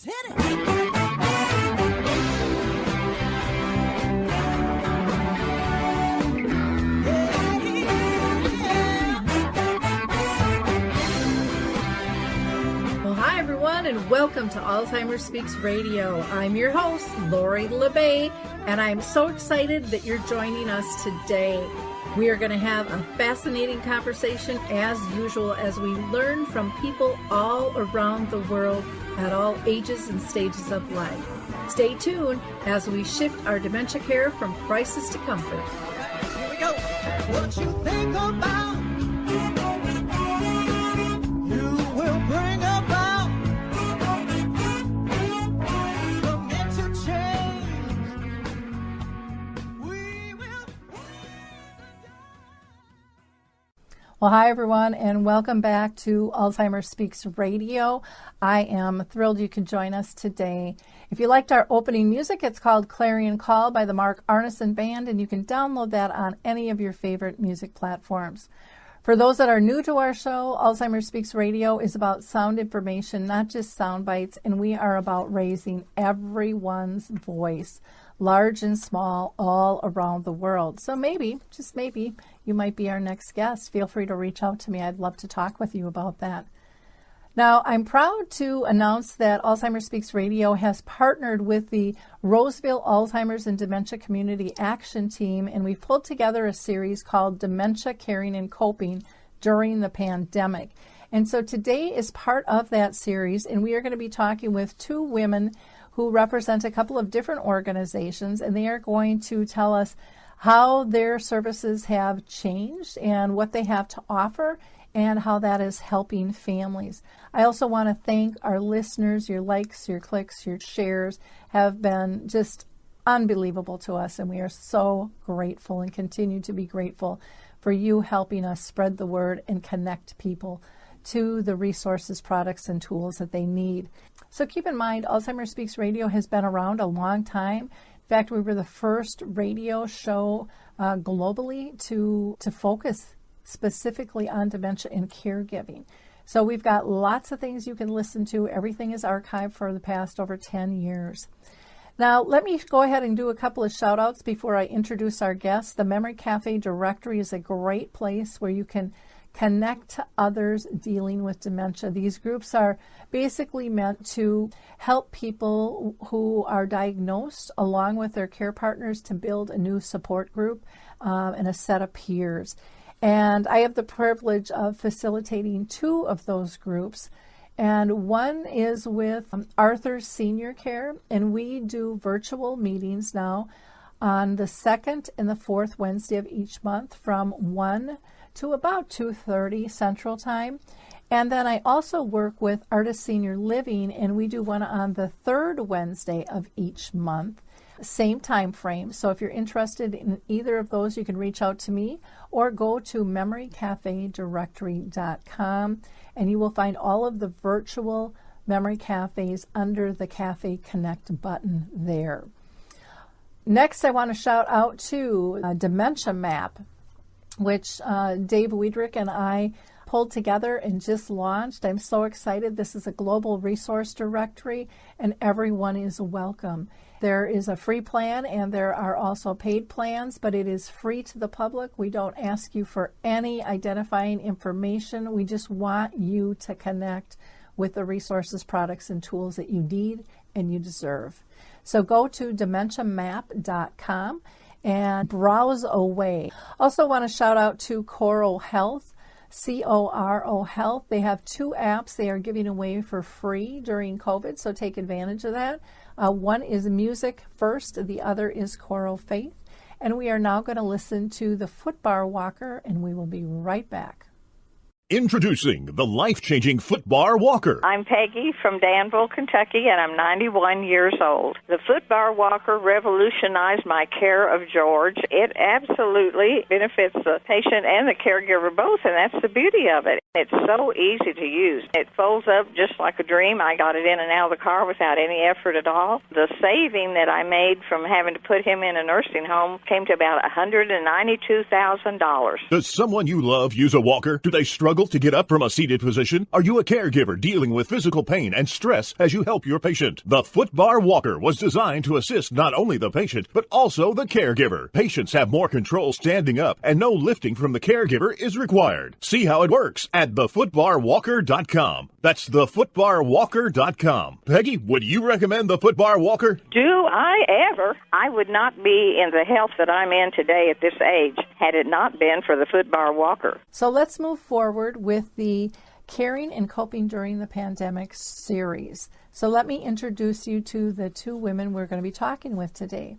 Let's hit it. Hi, everyone, and welcome to Alzheimer Speaks Radio. I'm your host, Lori LeBay, and I'm so excited that you're joining us today. We are going to have a fascinating conversation, as usual, as we learn from people all around the world at all ages and stages of life. Stay tuned as we shift our dementia care from crisis to comfort. Here we go. What you think about, you will bring about. Well, hi, everyone, and welcome back to Alzheimer Speaks Radio. I am thrilled you can join us today. If you liked our opening music, it's called Clarion Call by the Mark Arneson Band, and you can download that on any of your favorite music platforms. For those that are new to our show, Alzheimer Speaks Radio is about sound information, not just sound bites, and we are about raising everyone's voice, large and small, all around the world. So maybe, just maybe, you might be our next guest. Feel free to reach out to me. I'd love to talk with you about that. Now, I'm proud to announce that Alzheimer Speaks Radio has partnered with the Roseville Alzheimer's and Dementia Community Action Team, and we've pulled together a series called Dementia Caring and Coping During the Pandemic. And so today is part of that series, and we are going to be talking with two women who represent a couple of different organizations, and they are going to tell us how their services have changed and what they have to offer and how that is helping families. I also want to thank our listeners. Your likes, your clicks, your shares have been just unbelievable to us, and we are so grateful and continue to be grateful for you helping us spread the word and connect people to the resources, products, and tools that they need. So keep in mind, Alzheimer Speaks Radio has been around a long time. In fact, we were the first radio show globally to focus specifically on dementia and caregiving. So we've got lots of things you can listen to. Everything is archived for the past over 10 years. Now, let me go ahead and do a couple of shout outs before I introduce our guests. The Memory Cafe directory is a great place where you can connect to others dealing with dementia. These groups are basically meant to help people who are diagnosed along with their care partners to build a new support group and a set of peers. And I have the privilege of facilitating two of those groups. And one is with Arthur's Senior Care, and we do virtual meetings now on the second and the fourth Wednesday of each month from 1 to about 2:30 Central Time. And then I also work with Artist Senior Living, and we do one on the third Wednesday of each month, same time frame. So if you're interested in either of those, you can reach out to me or go to memorycafedirectory.com, and you will find all of the virtual memory cafes under the Cafe Connect button there. Next, I want to shout out to Dementia Map, which Dave Wiedrich and I pulled together and just launched. I'm so excited. This is a global resource directory, and everyone is welcome. There is a free plan, and there are also paid plans, but it is free to the public. We don't ask you for any identifying information. We just want you to connect with the resources, products, and tools that you need and you deserve. So go to dementiamap.com and browse away. Also want to shout out to Coro Health, CORO Health. They have two apps they are giving away for free during COVID, so take advantage of that. One is Music First, the other is Choral Faith. And we are now going to listen to the Footbar Walker, and we will be right back. Introducing the life-changing Footbar Walker. I'm Peggy from Danville, Kentucky, and I'm 91 years old. The Footbar Walker revolutionized my care of George. It absolutely benefits the patient and the caregiver both, and that's the beauty of it. It's so easy to use. It folds up just like a dream. I got it in and out of the car without any effort at all. The saving that I made from having to put him in a nursing home came to about $192,000. Does someone you love use a walker? Do they struggle struggle to get up from a seated position? Are you a caregiver dealing with physical pain and stress as you help your patient? The Foot Bar Walker was designed to assist not only the patient, but also the caregiver. Patients have more control standing up, and no lifting from the caregiver is required. See how it works at thefootbarwalker.com. That's thefootbarwalker.com. Peggy, would you recommend the Foot Bar Walker? Do I ever? I would not be in the health that I'm in today at this age had it not been for the Foot Bar Walker. So let's move forward with the Caring and Coping During the Pandemic series. So let me introduce you to the two women we're going to be talking with today.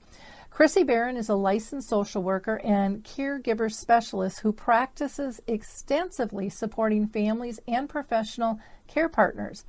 Chrissy Barron is a licensed social worker and caregiver specialist who practices extensively supporting families and professional care partners.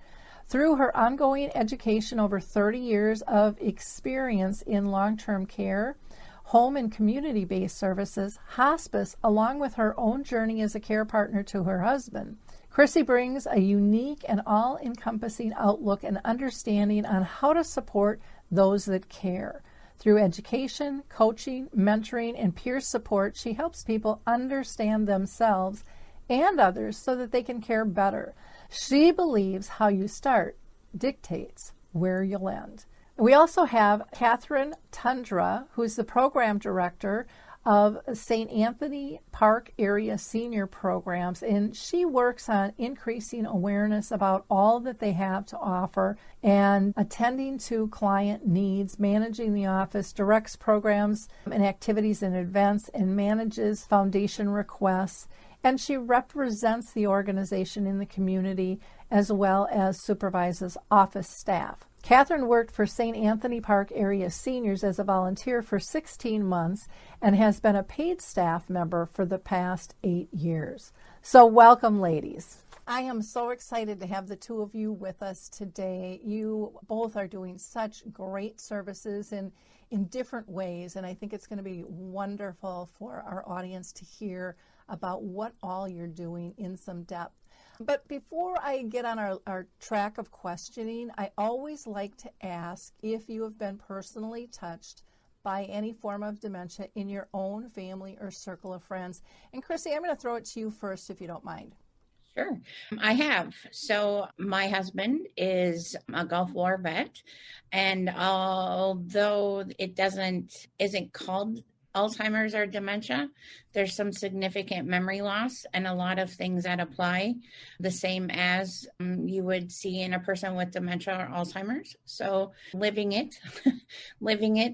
Through her ongoing education, over 30 years of experience in long-term care, home and community-based services, hospice, along with her own journey as a care partner to her husband, Chrissy brings a unique and all-encompassing outlook and understanding on how to support those that care. Through education, coaching, mentoring, and peer support, she helps people understand themselves and others so that they can care better. She believes how you start dictates where you'll end. We also have Catherine Tundra, who's the program director of St. Anthony Park Area Senior Programs, and she works on increasing awareness about all that they have to offer and attending to client needs, managing the office, directs programs and activities and events, and manages foundation requests. And she represents the organization in the community as well as supervises office staff. Catherine worked for St. Anthony Park Area Seniors as a volunteer for 16 months and has been a paid staff member for the past 8 years. So welcome, ladies. I am so excited to have the two of you with us today. You both are doing such great services in different ways, and I think it's going to be wonderful for our audience to hear about what all you're doing in some depth. But before I get on our track of questioning, I always like to ask if you have been personally touched by any form of dementia in your own family or circle of friends. And Chrissy, I'm going to throw it to you first if you don't mind. Sure. I have. So my husband is a Gulf War vet, and although it isn't called Alzheimer's or dementia, there's some significant memory loss and a lot of things that apply the same as you would see in a person with dementia or Alzheimer's. So living it,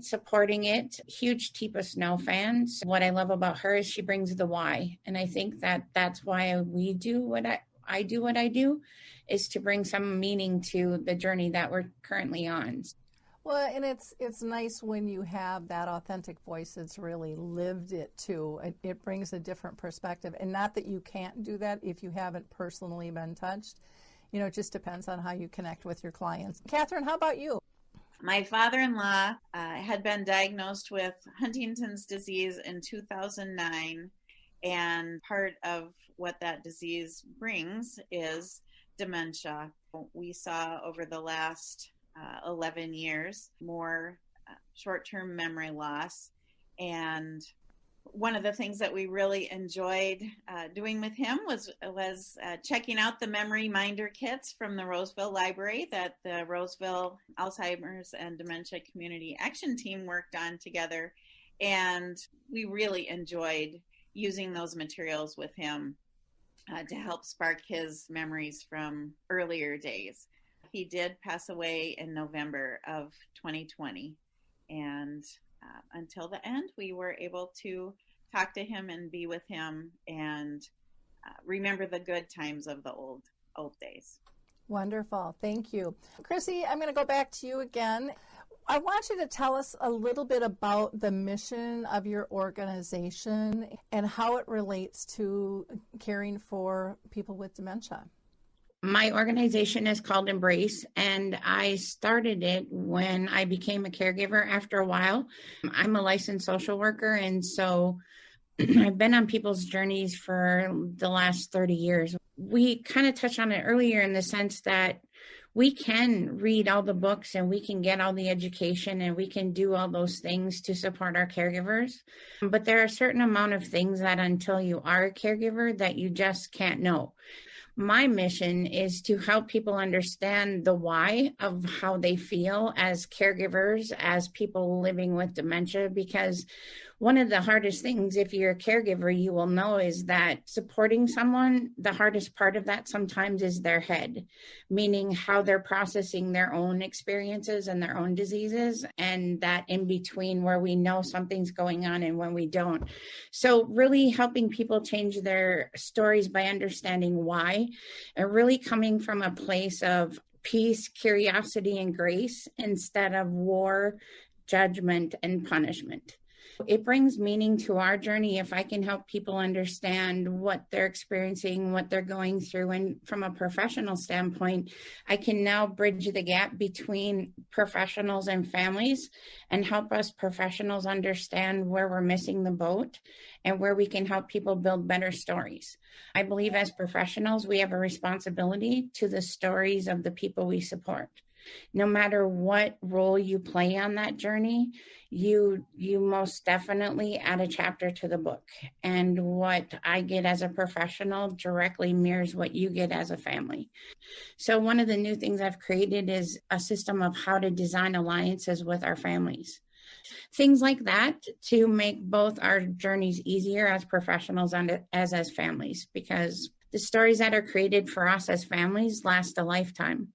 supporting it, huge Teepa Snow fan. So what I love about her is she brings the why. And I think that's why we do what I do, is to bring some meaning to the journey that we're currently on. Well, and it's nice when you have that authentic voice that's really lived it too. It brings a different perspective. And not that you can't do that if you haven't personally been touched. You know, it just depends on how you connect with your clients. Catherine, how about you? My father-in-law had been diagnosed with Huntington's disease in 2009. And part of what that disease brings is dementia. We saw over the last 11 years, more short-term memory loss. And one of the things that we really enjoyed doing with him was checking out the memory minder kits from the Roseville Library that the Roseville Alzheimer's and Dementia Community Action Team worked on together. And we really enjoyed using those materials with him to help spark his memories from earlier days. He did pass away in November of 2020, and until the end, we were able to talk to him and be with him and remember the good times of the old days. Wonderful. Thank you. Chrissy, I'm going to go back to you again. I want you to tell us a little bit about the mission of your organization and how it relates to caring for people with dementia. My organization is called Embrace, and I started it when I became a caregiver after a while. I'm a licensed social worker, and so I've been on people's journeys for the last 30 years. We kind of touched on it earlier in the sense that We can read all the books and we can get all the education and we can do all those things to support our caregivers. But there are a certain amount of things that until you are a caregiver that you just can't know. My mission is to help people understand the why of how they feel as caregivers, as people living with dementia, because one of the hardest things, if you're a caregiver, you will know is that supporting someone, the hardest part of that sometimes is their head, meaning how they're processing their own experiences and their own diseases, and that in between where we know something's going on and when we don't. So really helping people change their stories by understanding why, and really coming from a place of peace, curiosity, and grace instead of war, judgment, and punishment. It brings meaning to our journey if I can help people understand what they're experiencing, what they're going through. And from a professional standpoint, I can now bridge the gap between professionals and families and help us professionals understand where we're missing the boat and where we can help people build better stories. I believe as professionals, we have a responsibility to the stories of the people we support. No matter what role you play on that journey, you most definitely add a chapter to the book. And what I get as a professional directly mirrors what you get as a family. So one of the new things I've created is a system of how to design alliances with our families. Things like that to make both our journeys easier as professionals and as families, because the stories that are created for us as families last a lifetime.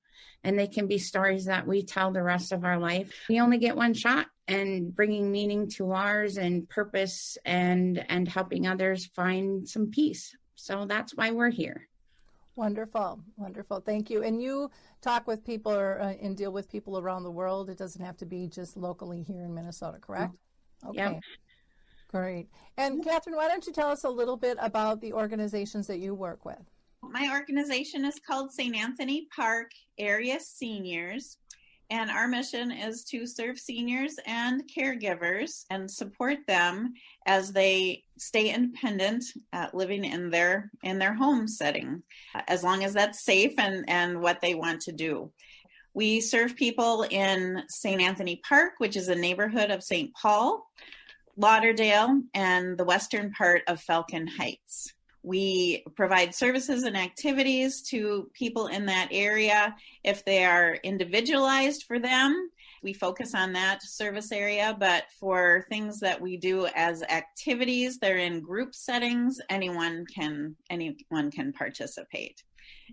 And they can be stories that we tell the rest of our life. We only get one shot, and bringing meaning to ours and purpose and helping others find some peace. So that's why we're here. Wonderful. Wonderful. Thank you. And you talk with people and deal with people around the world. It doesn't have to be just locally here in Minnesota, correct? Okay. Yep. Great. And Catherine, why don't you tell us a little bit about the organizations that you work with? My organization is called St. Anthony Park Area Seniors, and our mission is to serve seniors and caregivers and support them as they stay independent, living in their home setting, as long as that's safe and what they want to do. We serve people in St. Anthony Park, which is a neighborhood of St. Paul, Lauderdale, and the western part of Falcon Heights. We provide services and activities to people in that area. If they are individualized for them, we focus on that service area. But for things that we do as activities, they're in group settings, anyone can participate.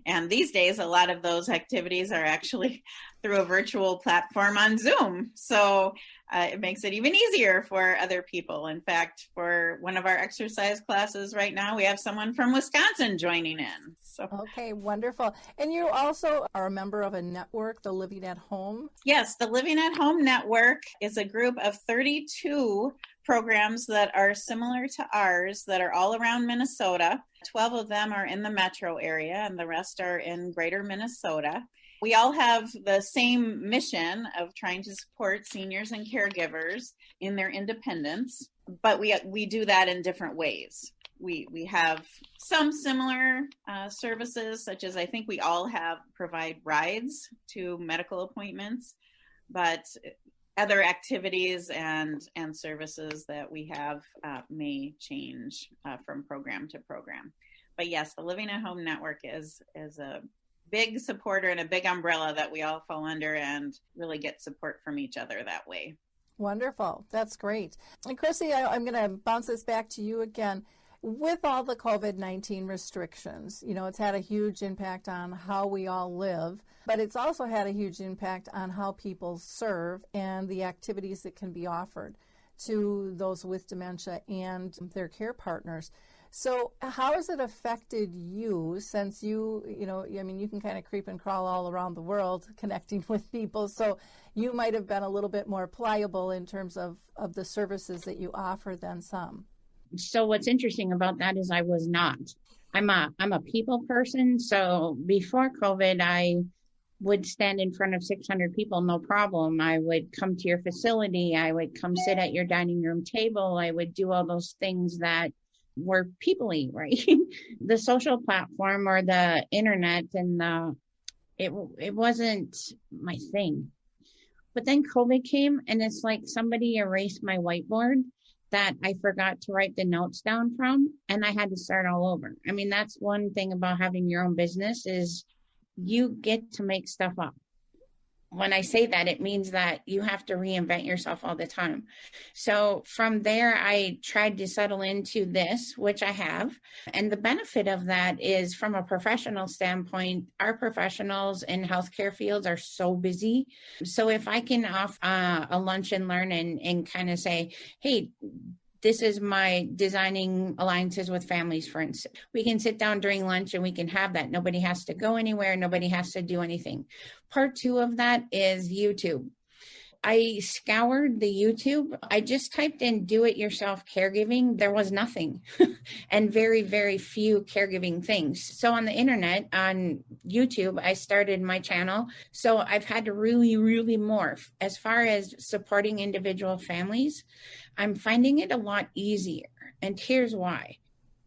And these days, a lot of those activities are actually through a virtual platform on Zoom. So it makes it even easier for other people. In fact, for one of our exercise classes right now, we have someone from Wisconsin joining in. So. Okay, wonderful. And you also are a member of a network, the Living at Home? Yes, the Living at Home Network is a group of 32 programs that are similar to ours that are all around Minnesota. 12 of them are in the metro area and the rest are in greater Minnesota. We all have the same mission of trying to support seniors and caregivers in their independence, but we do that in different ways. We have some similar services, such as I think we all provide rides to medical appointments, but other activities and services that we have may change from program to program. But yes, the Living at Home Network is a big supporter and a big umbrella that we all fall under and really get support from each other that way. Wonderful. That's great. And Chrissy, I'm going to bounce this back to you again. With all the COVID-19 restrictions, it's had a huge impact on how we all live, but it's also had a huge impact on how people serve and the activities that can be offered to those with dementia and their care partners. So how has it affected you since you can kind of creep and crawl all around the world connecting with people, so you might have been a little bit more pliable in terms of the services that you offer than some? So what's interesting about that is I was not. I'm a people person. So before COVID, I would stand in front of 600 people, no problem. I would come to your facility. I would come sit at your dining room table. I would do all those things that were people-y, right? The social platform or the internet and the it wasn't my thing. But then COVID came, and it's like somebody erased my whiteboard that I forgot to write the notes down from, and I had to start all over. I mean, that's one thing about having your own business is you get to make stuff up. When I say that, it means that you have to reinvent yourself all the time. So from there, I tried to settle into this, which I have. And the benefit of that is from a professional standpoint, our professionals in healthcare fields are so busy. So if I can offer a lunch and learn and kind of say, hey, this is my designing alliances with families, for instance. We can sit down during lunch and we can have that. Nobody has to go anywhere. Nobody has to do anything. Part 2 of that is YouTube. I scoured the YouTube. I just typed in do-it-yourself caregiving. There was nothing and very, very few caregiving things. So on the internet, on YouTube, I started my channel. So I've had to really, really morph. As far as supporting individual families, I'm finding it a lot easier. And here's why.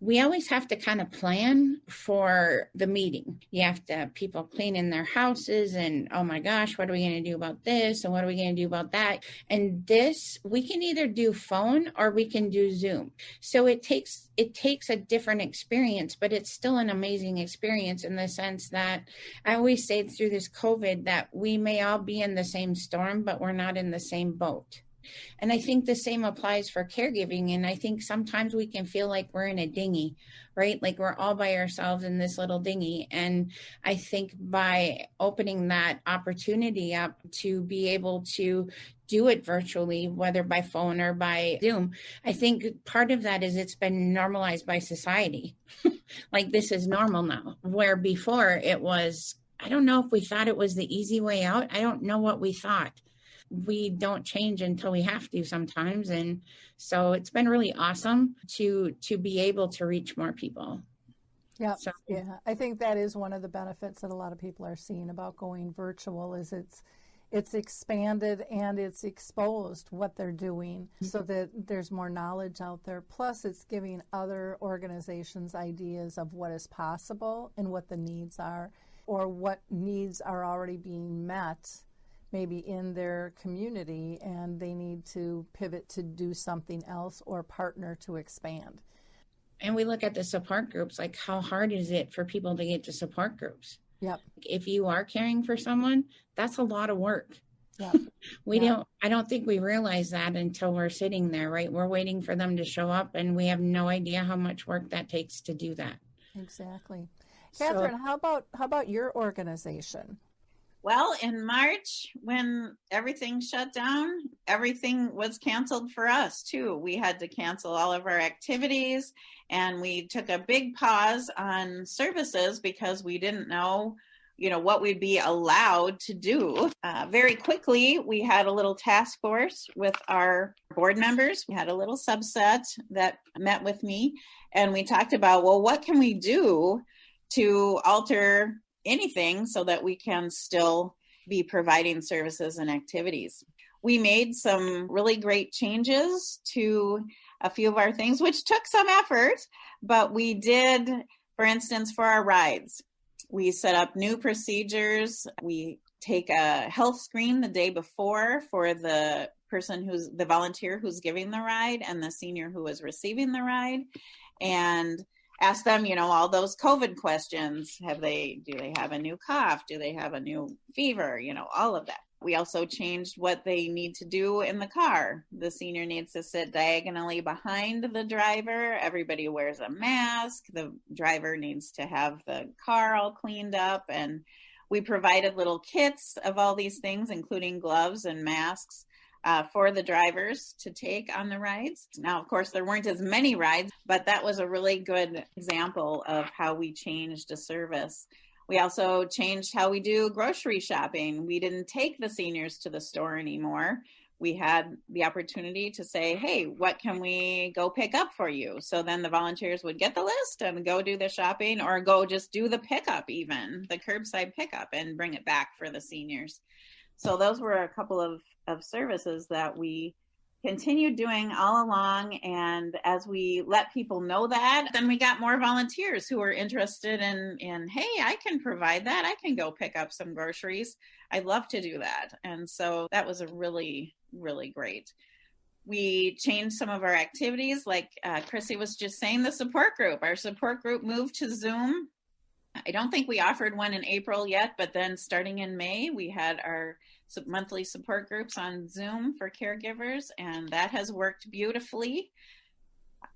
We always have to kind of plan for the meeting. You have to have people cleaning their houses and, oh my gosh, what are we going to do about this? And what are we going to do about that? And this, we can either do phone or we can do Zoom. So it takes a different experience, but it's still an amazing experience in the sense that I always say through this COVID that we may all be in the same storm, but we're not in the same boat. And I think the same applies for caregiving. And I think sometimes we can feel like we're in a dinghy, right? Like we're all by ourselves in this little dinghy. And I think by opening that opportunity up to be able to do it virtually, whether by phone or by Zoom, I think part of that is it's been normalized by society. Like this is normal now, where before it was, I don't know if we thought it was the easy way out. I don't know what we thought. We don't change until we have to sometimes. And so it's been really awesome to be able to reach more people. Yeah. So, yeah. I think that is one of the benefits that a lot of people are seeing about going virtual is it's expanded and it's exposed what they're doing so that there's more knowledge out there. Plus it's giving other organizations ideas of what is possible and what the needs are or what needs are already being met maybe in their community, and they need to pivot to do something else or partner to expand. And we look at the support groups, like how hard is it for people to get to support groups? Yep. If you are caring for someone, that's a lot of work. Yep. I don't think we realize that until we're sitting there, right? We're waiting for them to show up and we have no idea how much work that takes to do that. Exactly. Catherine, how about your organization? Well, in March, when everything shut down, everything was canceled for us too. We had to cancel all of our activities and we took a big pause on services because we didn't know, what we'd be allowed to do. Very quickly, we had a little task force with our board members. We had a little subset that met with me and we talked about, well, what can we do to alter anything so that we can still be providing services and activities. We made some really great changes to a few of our things, which took some effort, but we did, for instance, for our rides. We set up new procedures. We take a health screen the day before for the person who's the volunteer who's giving the ride and the senior who is receiving the ride, and ask them, all those COVID questions. Do they have a new cough? Do they have a new fever? All of that. We also changed what they need to do in the car. The senior needs to sit diagonally behind the driver. Everybody wears a mask. The driver needs to have the car all cleaned up. And we provided little kits of all these things, including gloves and masks, for the drivers to take on the rides. Now, of course, there weren't as many rides, but that was a really good example of how we changed a service. We also changed how we do grocery shopping. We didn't take the seniors to the store anymore. We had the opportunity to say, hey, what can we go pick up for you? So then the volunteers would get the list and go do the shopping or go just do the pickup, even the curbside pickup, and bring it back for the seniors. So those were a couple of services that we continued doing all along. And as we let people know that, then we got more volunteers who were interested in, hey, I can provide that. I can go pick up some groceries. I'd love to do that. And so that was a really, really great. We changed some of our activities, like Chrissy was just saying, the support group. Our support group moved to Zoom. I don't think we offered one in April yet, but then starting in May, we had our monthly support groups on Zoom for caregivers, and that has worked beautifully.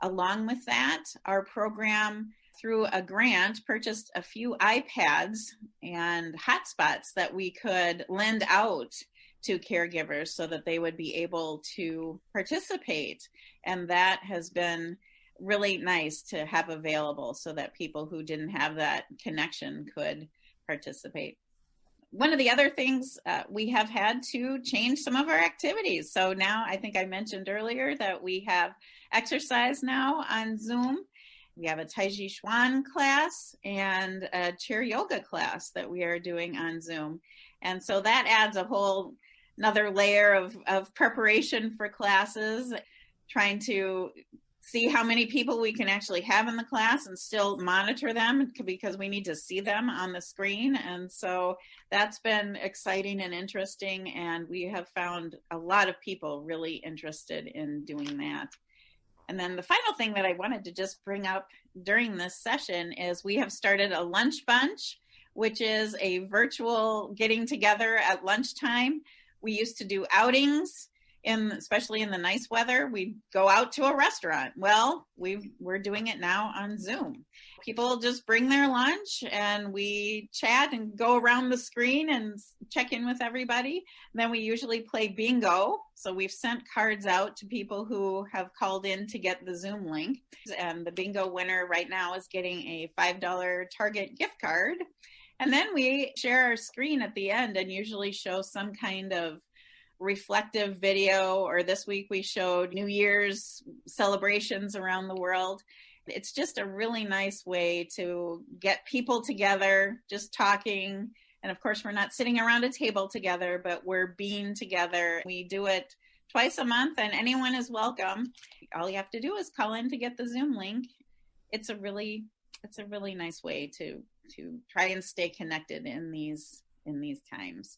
Along with that, our program, through a grant, purchased a few iPads and hotspots that we could lend out to caregivers so that they would be able to participate. And that has been really nice to have available so that people who didn't have that connection could participate. One of the other things, we have had to change some of our activities. So now, I think I mentioned earlier that we have exercise now on Zoom. We have a Tai Chi Chuan class and a chair yoga class that we are doing on Zoom. And so that adds a whole another layer of preparation for classes, trying to see how many people we can actually have in the class and still monitor them, because we need to see them on the screen. And so that's been exciting and interesting. And we have found a lot of people really interested in doing that. And then the final thing that I wanted to just bring up during this session is we have started a lunch bunch, which is a virtual getting together at lunchtime. We used to do outings, especially in the nice weather. We'd go out to a restaurant. Well, we're doing it now on Zoom. People just bring their lunch and we chat and go around the screen and check in with everybody. And then we usually play bingo. So we've sent cards out to people who have called in to get the Zoom link. And the bingo winner right now is getting a $5 Target gift card. And then we share our screen at the end and usually show some kind of reflective video, or this week we showed New Year's celebrations around the world. It's just a really nice way to get people together, just talking. And of course, we're not sitting around a table together, but we're being together. We do it twice a month and anyone is welcome. All you have to do is call in to get the Zoom link. It's a really nice way to try and stay connected in these times.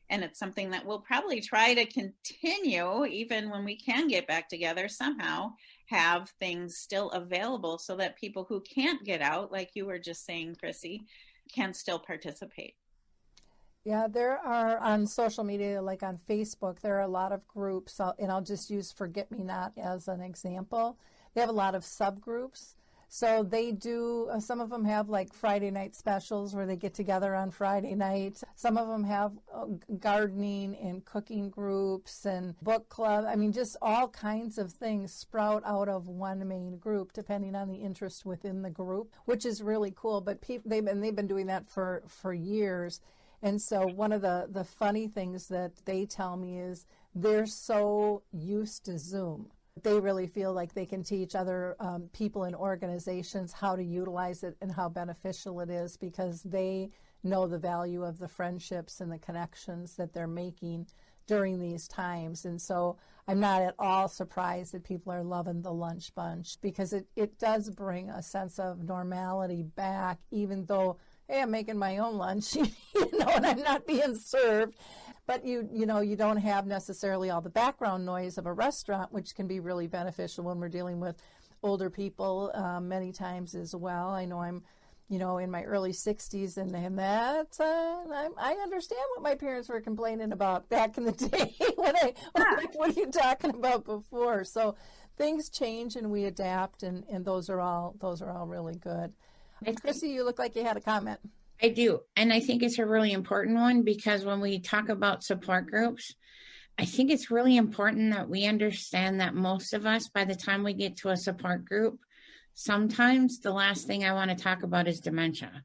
And it's something that we'll probably try to continue even when we can get back together, somehow have things still available so that people who can't get out, like you were just saying, Chrissy, can still participate. Yeah, there are on social media, like on Facebook, there are a lot of groups, and I'll just use Forget Me Not as an example. They have a lot of subgroups. So they do, some of them have like Friday night specials where they get together on Friday night. Some of them have gardening and cooking groups and book club. I mean, just all kinds of things sprout out of one main group depending on the interest within the group, which is really cool. But they've been doing that for years. And so one of the funny things that they tell me is they're so used to Zoom. They really feel like they can teach other people in organizations how to utilize it and how beneficial it is, because they know the value of the friendships and the connections that they're making during these times. And so I'm not at all surprised that people are loving the lunch bunch, because it does bring a sense of normality back, even though, hey, I'm making my own lunch, and I'm not being served. But you don't have necessarily all the background noise of a restaurant, which can be really beneficial when we're dealing with older people many times as well. I know I'm, in my early 60s, and that I understand what my parents were complaining about back in the day. What are you talking about before? So things change and we adapt, and those are all really good. Chrissy, you look like you had a comment. I do. And I think it's a really important one, because when we talk about support groups, I think it's really important that we understand that most of us, by the time we get to a support group, sometimes the last thing I want to talk about is dementia.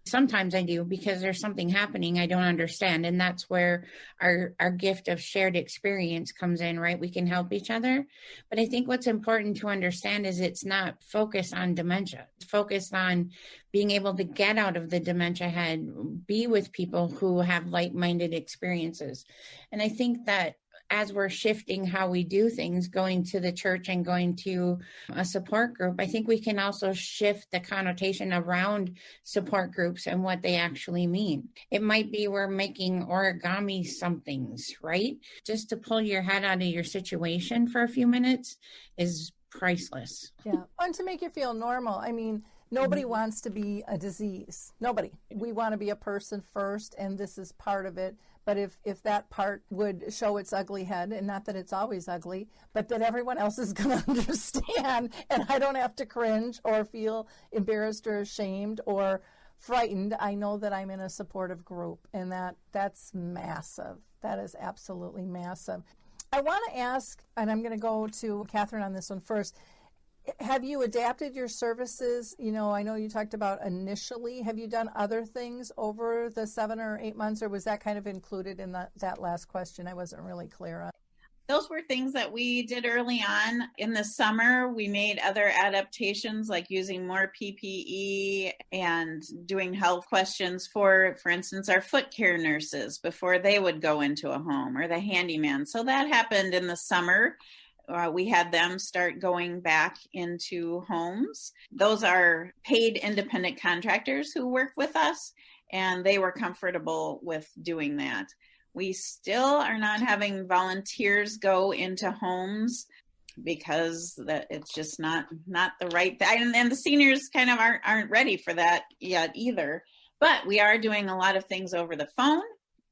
Sometimes I do, because there's something happening I don't understand. And that's where our gift of shared experience comes in, right? We can help each other. But I think what's important to understand is it's not focused on dementia. It's focused on being able to get out of the dementia head, be with people who have like-minded experiences. And I think that as we're shifting how we do things, going to the church and going to a support group, I think we can also shift the connotation around support groups and what they actually mean. It might be we're making origami somethings, right? Just to pull your head out of your situation for a few minutes is priceless. Yeah. And to make you feel normal. I mean, nobody wants to be a disease. Nobody. We want to be a person first, and this is part of it. But if that part would show its ugly head, and not that it's always ugly, but that everyone else is going to understand, and I don't have to cringe or feel embarrassed or ashamed or frightened, I know that I'm in a supportive group, and that's massive. That is absolutely massive. I want to ask, and I'm going to go to Catherine on this one first. Have you adapted your services? You know, I know you talked about initially. Have you done other things over the 7 or 8 months, or was that kind of included in that last question? I wasn't really clear on. Those were things that we did early on. In the summer, we made other adaptations, like using more PPE and doing health questions for instance, our foot care nurses before they would go into a home, or the handyman. So that happened in the summer. We had them start going back into homes. Those are paid independent contractors who work with us, and they were comfortable with doing that. We still are not having volunteers go into homes because it's just not the right thing. And the seniors kind of aren't ready for that yet either. But we are doing a lot of things over the phone.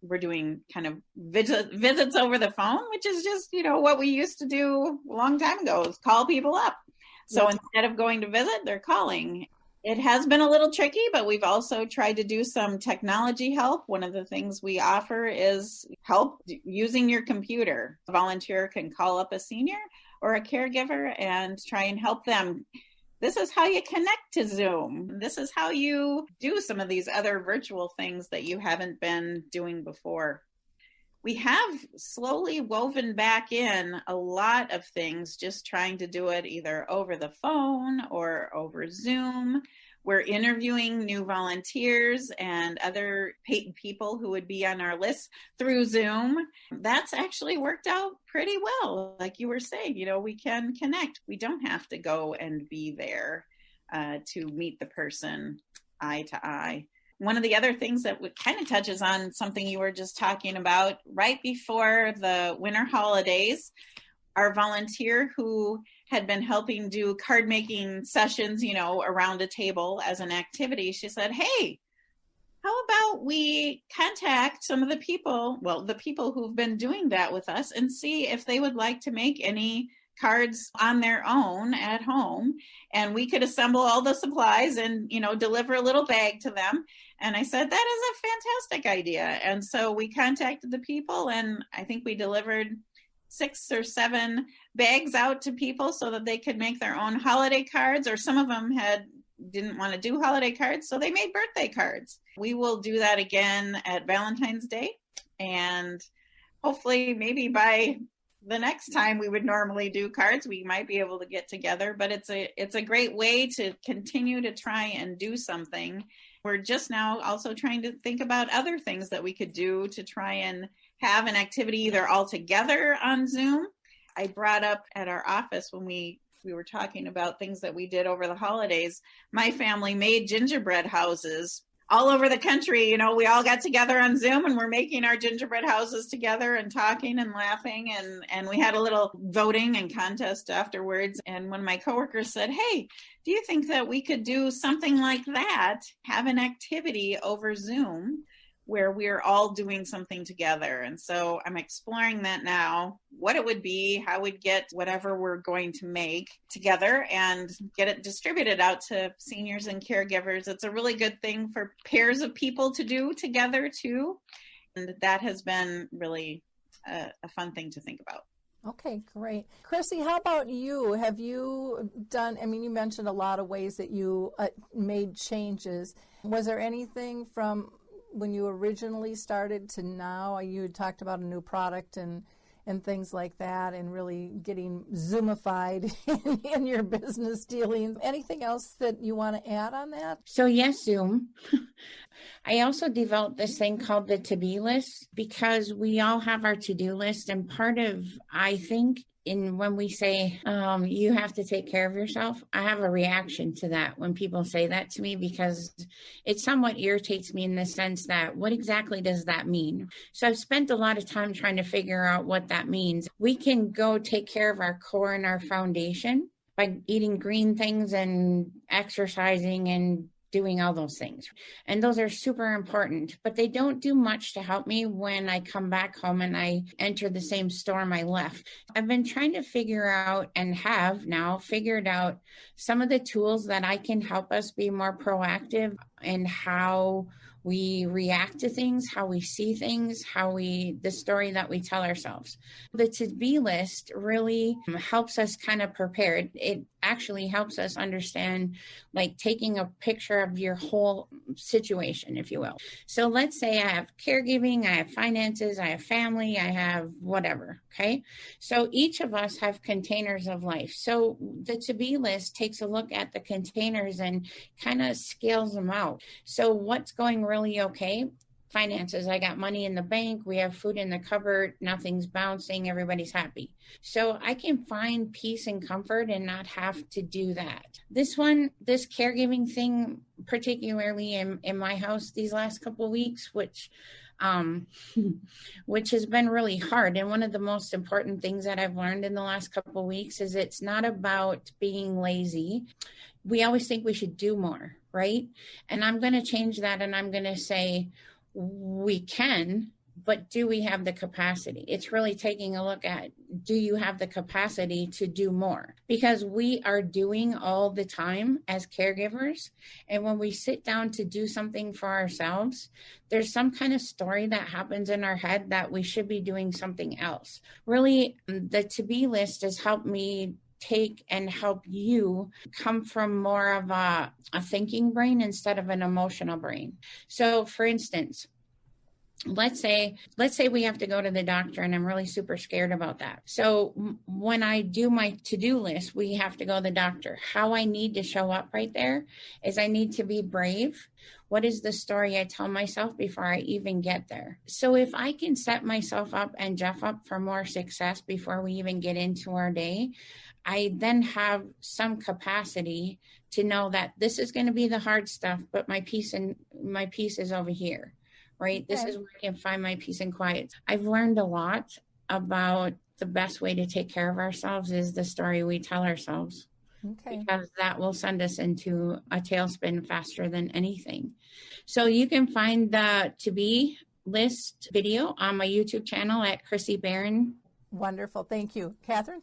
We're doing kind of visits over the phone, which is just, what we used to do a long time ago, is call people up. So instead of going to visit, they're calling. It has been a little tricky, but we've also tried to do some technology help. One of the things we offer is help using your computer. A volunteer can call up a senior or a caregiver and try and help them. This is how you connect to Zoom. This is how you do some of these other virtual things that you haven't been doing before. We have slowly woven back in a lot of things, just trying to do it either over the phone or over Zoom. We're interviewing new volunteers and other people who would be on our list through Zoom. That's actually worked out pretty well. Like you were saying, we can connect. We don't have to go and be there to meet the person eye to eye. One of the other things that kind of touches on something you were just talking about, right before the winter holidays, our volunteer who had been helping do card making sessions, around a table as an activity, she said, hey, how about we contact some of the people who've been doing that with us, and see if they would like to make any cards on their own at home, and we could assemble all the supplies and deliver a little bag to them. And I said, that is a fantastic idea. And so we contacted the people, and I think we delivered 6 or 7 bags out to people so that they could make their own holiday cards, or some of them didn't want to do holiday cards, so they made birthday cards. We will do that again at Valentine's Day, and hopefully maybe by the next time we would normally do cards, we might be able to get together. But it's a great way to continue to try and do something. We're just now also trying to think about other things that we could do to try and have an activity either all together on Zoom. I brought up at our office when we were talking about things that we did over the holidays, my family made gingerbread houses all over the country. We all got together on Zoom, and we're making our gingerbread houses together and talking and laughing. And we had a little voting and contest afterwards. And one of my coworkers said, hey, do you think that we could do something like that, have an activity over Zoom where we're all doing something together? And so I'm exploring that now, what it would be, how we'd get whatever we're going to make together and get it distributed out to seniors and caregivers. It's a really good thing for pairs of people to do together too. And that has been really a fun thing to think about. Okay, great. Chrissy, how about you? Have you done, you mentioned a lot of ways that you made changes. Was there anything from when you originally started to now? You talked about a new product and and things like that, and really getting Zoomified in your business dealings. Anything else that you want to add on that? So yes, Zoom. I also developed this thing called the to-be list, because we all have our to-do list. And part of, I think, when we say you have to take care of yourself, I have a reaction to that when people say that to me, because it somewhat irritates me in the sense that what exactly does that mean? So I've spent a lot of time trying to figure out what that means. We can go take care of our core and our foundation by eating green things and exercising and doing all those things. And those are super important, but they don't do much to help me when I come back home and I enter the same storm I left. I've been trying to figure out, and have now figured out, some of the tools that I can help us be more proactive in how we react to things, how we see things, the story that we tell ourselves. The to-be list really helps us kind of prepare. It actually helps us understand, like taking a picture of your whole situation, if you will. So let's say I have caregiving, I have finances, I have family, I have whatever, okay? So each of us have containers of life. So the to-be list takes a look at the containers and kind of scales them out. So what's going really okay? Finances, I got money in the bank, we have food in the cupboard, nothing's bouncing, everybody's happy. So I can find peace and comfort and not have to do that. This caregiving thing, particularly in my house these last couple of weeks, which has been really hard. And one of the most important things that I've learned in the last couple of weeks is it's not about being lazy. We always think we should do more, right? And I'm going to change that, and I'm going to say, we can, but do we have the capacity? It's really taking a look at, do you have the capacity to do more? Because we are doing all the time as caregivers. And when we sit down to do something for ourselves, there's some kind of story that happens in our head that we should be doing something else. Really, the to-be list has helped me take and help you come from more of a thinking brain instead of an emotional brain. So for instance, let's say we have to go to the doctor, and I'm really super scared about that. So when I do my to-do list, we have to go to the doctor. How I need to show up right there is I need to be brave. What is the story I tell myself before I even get there? So if I can set myself up and Jeff up for more success before we even get into our day, I then have some capacity to know that this is going to be the hard stuff, but my peace is over here, right? Okay. This is where I can find my peace and quiet. I've learned a lot about the best way to take care of ourselves is the story we tell ourselves. Okay. Because that will send us into a tailspin faster than anything. So you can find the to-be list video on my YouTube channel at Chrissy Barron. Wonderful. Thank you. Catherine?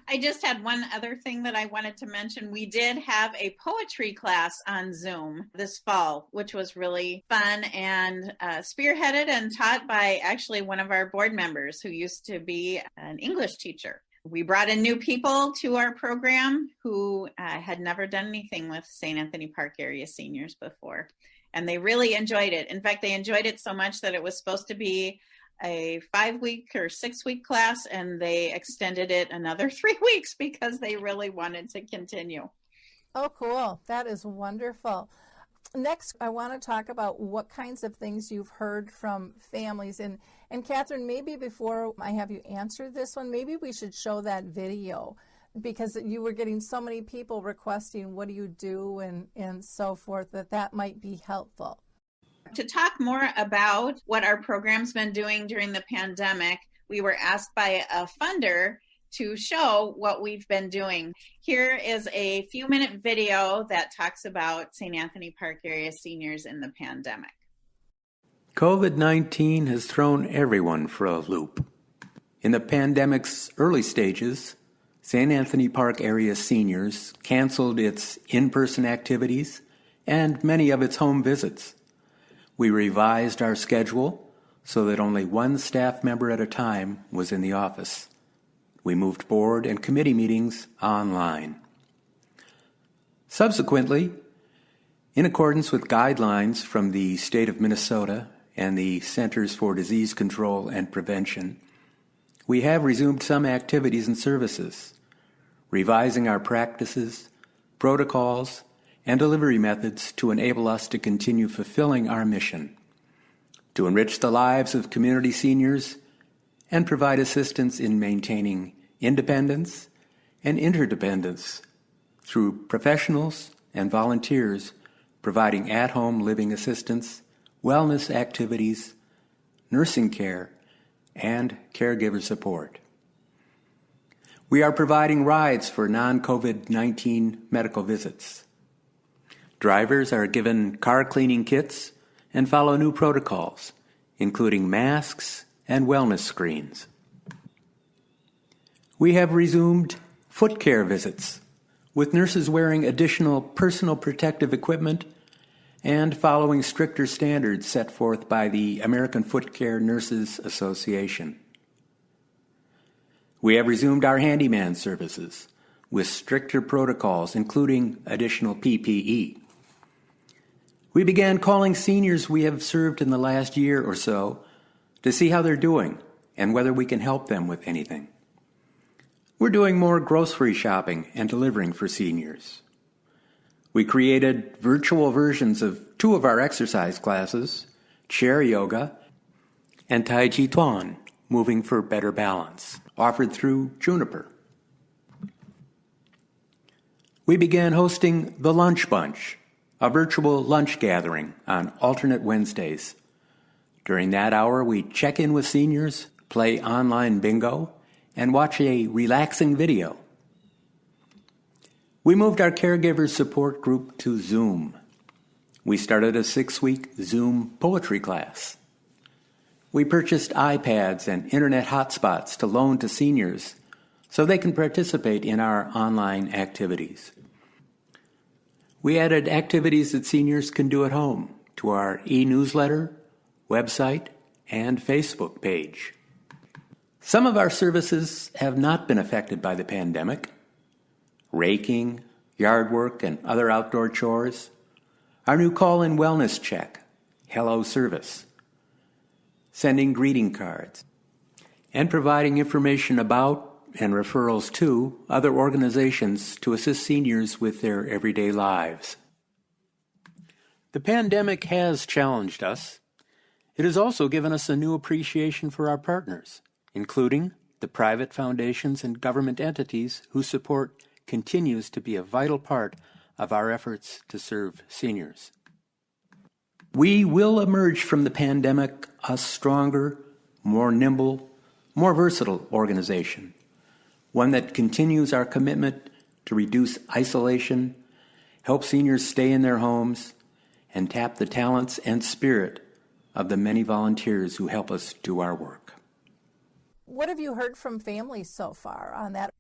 I just had one other thing that I wanted to mention. We did have a poetry class on Zoom this fall, which was really fun and spearheaded and taught by actually one of our board members who used to be an English teacher. We brought in new people to our program who had never done anything with St. Anthony Park area seniors before, and they really enjoyed it. In fact, they enjoyed it so much that it was supposed to be a 5-week or 6-week class, and they extended it another 3 weeks because they really wanted to continue. Oh, cool. That is wonderful. Next, I want to talk about what kinds of things you've heard from families. And Catherine, maybe before I have you answer this one, maybe we should show that video, because you were getting so many people requesting, what do you do, and so forth, that might be helpful. To talk more about what our program's been doing during the pandemic, we were asked by a funder to show what we've been doing. Here is a few-minute video that talks about St. Anthony Park area seniors in the pandemic. COVID-19 has thrown everyone for a loop. In the pandemic's early stages, St. Anthony Park area seniors canceled its in-person activities and many of its home visits. We revised our schedule so that only one staff member at a time was in the office. We moved board and committee meetings online. Subsequently, in accordance with guidelines from the state of Minnesota and the Centers for Disease Control and Prevention, we have resumed some activities and services, revising our practices, protocols, and delivery methods to enable us to continue fulfilling our mission, to enrich the lives of community seniors and provide assistance in maintaining independence and interdependence through professionals and volunteers providing at-home living assistance, wellness activities, nursing care, and caregiver support. We are providing rides for non-COVID-19 medical visits. Drivers are given car cleaning kits and follow new protocols, including masks and wellness screens. We have resumed foot care visits, with nurses wearing additional personal protective equipment and following stricter standards set forth by the American Foot Care Nurses Association. We have resumed our handyman services with stricter protocols, including additional PPE. We began calling seniors we have served in the last year or so to see how they're doing and whether we can help them with anything. We're doing more grocery shopping and delivering for seniors. We created virtual versions of 2 of our exercise classes, chair yoga, and Tai Chi Chuan, moving for better balance, offered through Juniper. We began hosting the Lunch Bunch, a virtual lunch gathering on alternate Wednesdays. During that hour, we check in with seniors, play online bingo, and watch a relaxing video. We moved our caregiver support group to Zoom. We started a 6-week Zoom poetry class. We purchased iPads and internet hotspots to loan to seniors so they can participate in our online activities. We added activities that seniors can do at home to our e-newsletter, website, and Facebook page. Some of our services have not been affected by the pandemic. Raking, yard work, and other outdoor chores. Our new call-in wellness check, Hello Service. Sending greeting cards. And providing information about and referrals to other organizations to assist seniors with their everyday lives. The pandemic has challenged us. It has also given us a new appreciation for our partners, including the private foundations and government entities whose support continues to be a vital part of our efforts to serve seniors. We will emerge from the pandemic a stronger, more nimble, more versatile organization, one that continues our commitment to reduce isolation, help seniors stay in their homes, and tap the talents and spirit of the many volunteers who help us do our work. What have you heard from families so far on that?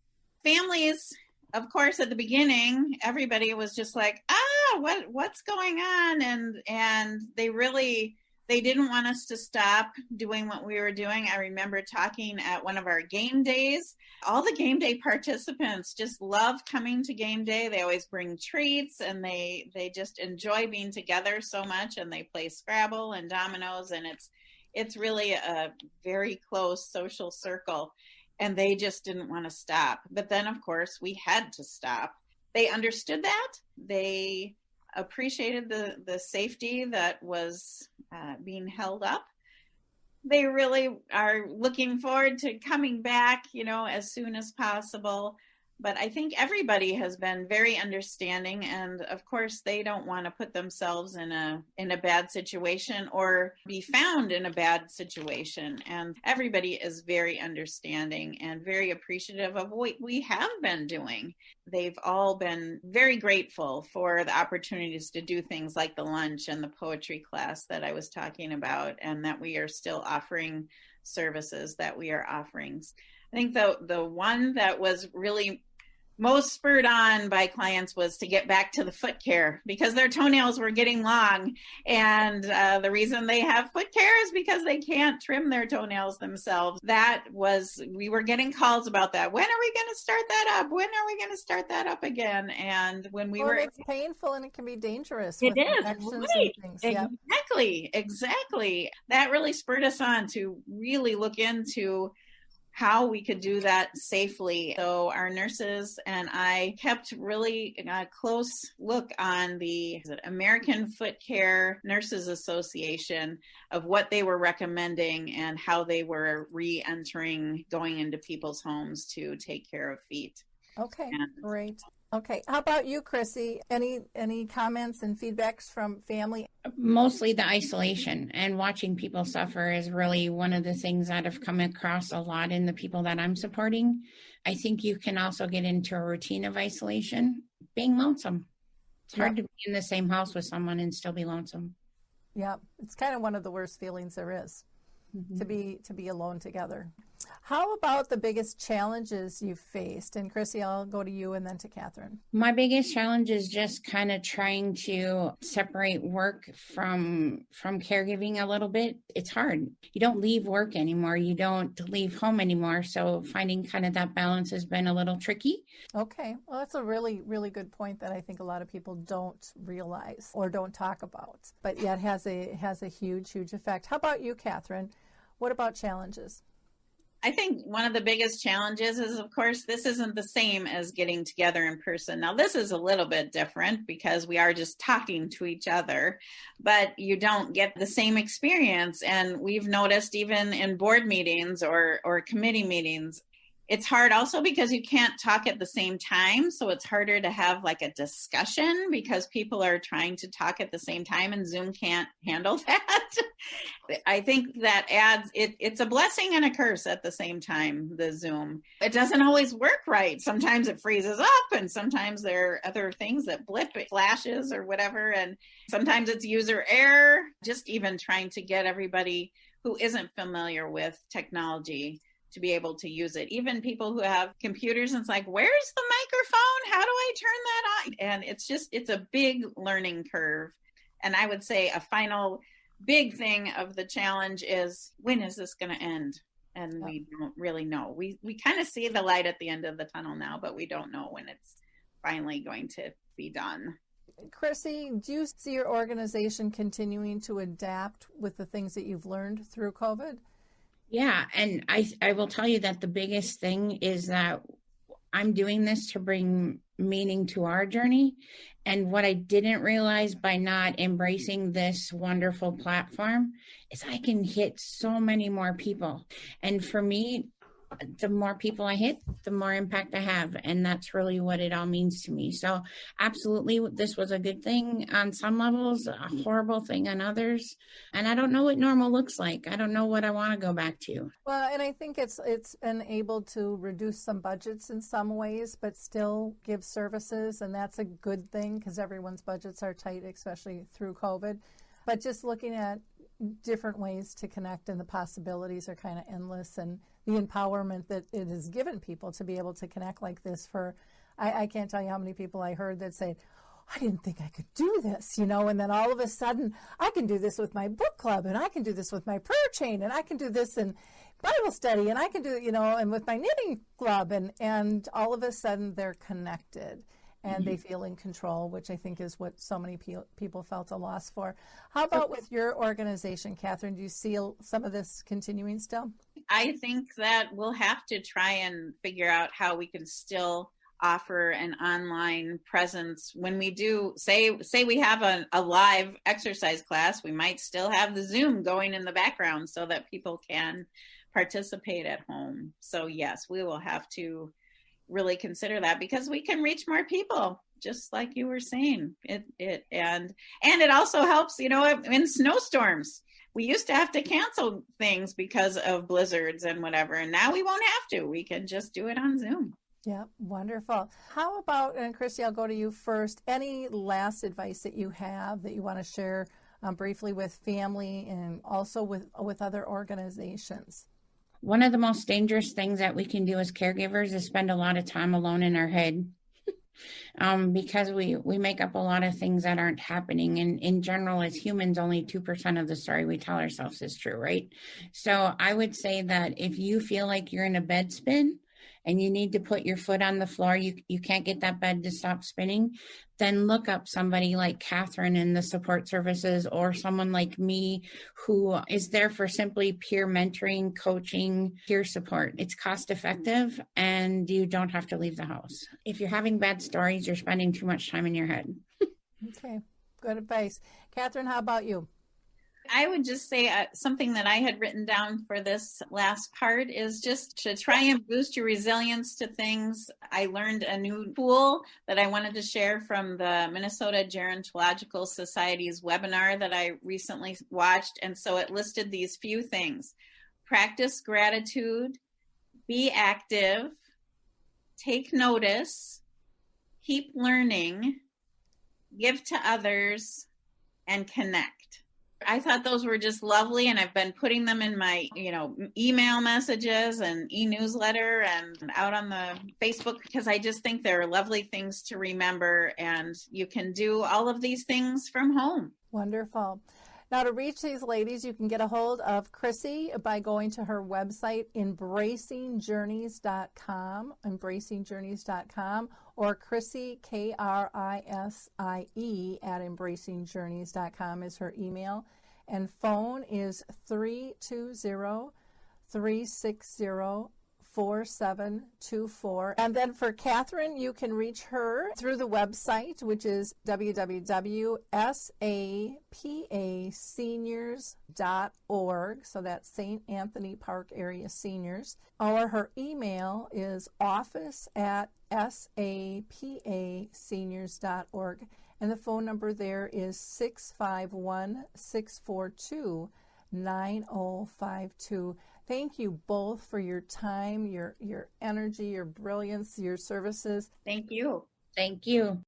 Families, of course, at the beginning, everybody was just like, what's going on? And they didn't want us to stop doing what we were doing. I remember talking at one of our game days. All the game day participants just love coming to game day. They always bring treats, and they just enjoy being together so much, and they play Scrabble and dominoes, and it's really a very close social circle, and they just didn't want to stop. But then, of course, we had to stop. They understood that. They appreciated the safety that was being held up. They really are looking forward to coming back, as soon as possible. But I think everybody has been very understanding, and of course they don't want to put themselves in a bad situation or be found in a bad situation. And everybody is very understanding and very appreciative of what we have been doing. They've all been very grateful for the opportunities to do things like the lunch and the poetry class that I was talking about, and that we are still offering services that we are offering. I think the one that was really most spurred on by clients was to get back to the foot care, because their toenails were getting long. And the reason they have foot care is because they can't trim their toenails themselves. We were getting calls about that. When are we going to start that up? When are we going to start that up again? And when it's painful and it can be dangerous. It is. Right. And things. Exactly. That really spurred us on to really look into how we could do that safely. So our nurses and I kept really a close look on the American Foot Care Nurses Association of what they were recommending and how they were re-entering, going into people's homes to take care of feet. Okay, great. Okay, how about you, Chrissy? Any comments and feedbacks from family? Mostly the isolation and watching people suffer is really one of the things that have come across a lot in the people that I'm supporting. I think you can also get into a routine of isolation, being lonesome. It's hard to be in the same house with someone and still be lonesome. Yeah, it's kind of one of the worst feelings there is, to be alone together. How about the biggest challenges you've faced? And Chrissy, I'll go to you and then to Catherine. My biggest challenge is just kind of trying to separate work from caregiving a little bit. It's hard. You don't leave work anymore. You don't leave home anymore. So finding kind of that balance has been a little tricky. Okay. Well, that's a really, really good point that I think a lot of people don't realize or don't talk about, but yet has a huge, huge effect. How about you, Catherine? What about challenges? I think one of the biggest challenges is, of course, this isn't the same as getting together in person. Now, this is a little bit different because we are just talking to each other, but you don't get the same experience. And we've noticed even in board meetings or committee meetings, it's hard also because you can't talk at the same time. So it's harder to have like a discussion because people are trying to talk at the same time and Zoom can't handle that. I think that adds, it's a blessing and a curse at the same time, the Zoom. It doesn't always work right. Sometimes it freezes up and sometimes there are other things that blip, it flashes or whatever. And sometimes it's user error, just even trying to get everybody who isn't familiar with technology to be able to use it. Even people who have computers, and it's like, where's the microphone? How do I turn that on? And it's a big learning curve. And I would say a final big thing of the challenge is, when is this going to end? And we don't really know. We kind of see the light at the end of the tunnel now, but we don't know when it's finally going to be done. Chrissy, do you see your organization continuing to adapt with the things that you've learned through COVID? Yeah, and I will tell you that the biggest thing is that I'm doing this to bring meaning to our journey. And what I didn't realize by not embracing this wonderful platform is I can hit so many more people. And for me, the more people I hit, the more impact I have. And that's really what it all means to me. So absolutely, this was a good thing on some levels, a horrible thing on others. And I don't know what normal looks like. I don't know what I want to go back to. Well, and I think it's been able to reduce some budgets in some ways, but still give services. And that's a good thing because everyone's budgets are tight, especially through COVID. But just looking at different ways to connect, and the possibilities are kind of endless, and the empowerment that it has given people to be able to connect like this. I can't tell you how many people I heard that say, I didn't think I could do this, and then all of a sudden I can do this with my book club, and I can do this with my prayer chain, and I can do this in Bible study, and I can do, and with my knitting club, and all of a sudden they're connected. And they feel in control, which I think is what so many people felt a loss for. How about with your organization, Catherine? Do you see some of this continuing still? I think that we'll have to try and figure out how we can still offer an online presence. When we do, say we have a live exercise class, we might still have the Zoom going in the background so that people can participate at home. So yes, we will have to really consider that because we can reach more people, just like you were saying. And it also helps, in snowstorms. We used to have to cancel things because of blizzards and whatever, and now we won't have to. We can just do it on Zoom. Yeah, wonderful. How about, and Christy, I'll go to you first, any last advice that you have that you want to share briefly with family and also with other organizations? One of the most dangerous things that we can do as caregivers is spend a lot of time alone in our head because we make up a lot of things that aren't happening. And in general, as humans, only 2% of the story we tell ourselves is true, right? So I would say that if you feel like you're in a bed spin, and you need to put your foot on the floor, you can't get that bed to stop spinning, then look up somebody like Catherine in the support services, or someone like me who is there for simply peer mentoring, coaching, peer support. It's cost effective and you don't have to leave the house. If you're having bad stories, you're spending too much time in your head. Okay, good advice. Catherine, how about you? I would just say something that I had written down for this last part is just to try and boost your resilience to things. I learned a new tool that I wanted to share from the Minnesota Gerontological Society's webinar that I recently watched. And so it listed these few things: practice gratitude, be active, take notice, keep learning, give to others, and connect. I thought those were just lovely, and I've been putting them in my, email messages and e-newsletter and out on the Facebook, because I just think they're lovely things to remember, and you can do all of these things from home. Wonderful. Now, to reach these ladies, you can get a hold of Chrissy by going to her website, embracingjourneys.com, or Chrissy, Krisie, at embracingjourneys.com is her email. And phone is 320-360-4724. And then for Catherine, you can reach her through the website, which is www.sapaseniors.org. So that's St. Anthony Park Area Seniors. Or her email is office@sapaseniors.org. And the phone number there is 651-642-9052. Thank you both for your time, your energy, your brilliance, your services. Thank you. Thank you.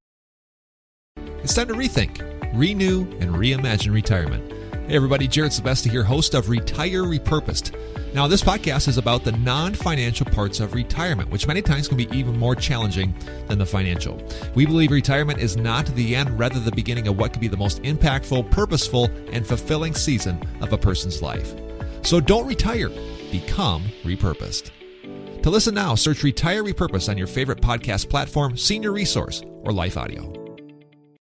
It's time to rethink, renew, and reimagine retirement. Hey everybody, Jared Sebesta here, host of Retire Repurposed. Now, this podcast is about the non-financial parts of retirement, which many times can be even more challenging than the financial. We believe retirement is not the end, rather the beginning of what could be the most impactful, purposeful, and fulfilling season of a person's life. So don't retire, become repurposed. To listen now, search Retire Repurposed on your favorite podcast platform, Senior Resource, or Life Audio.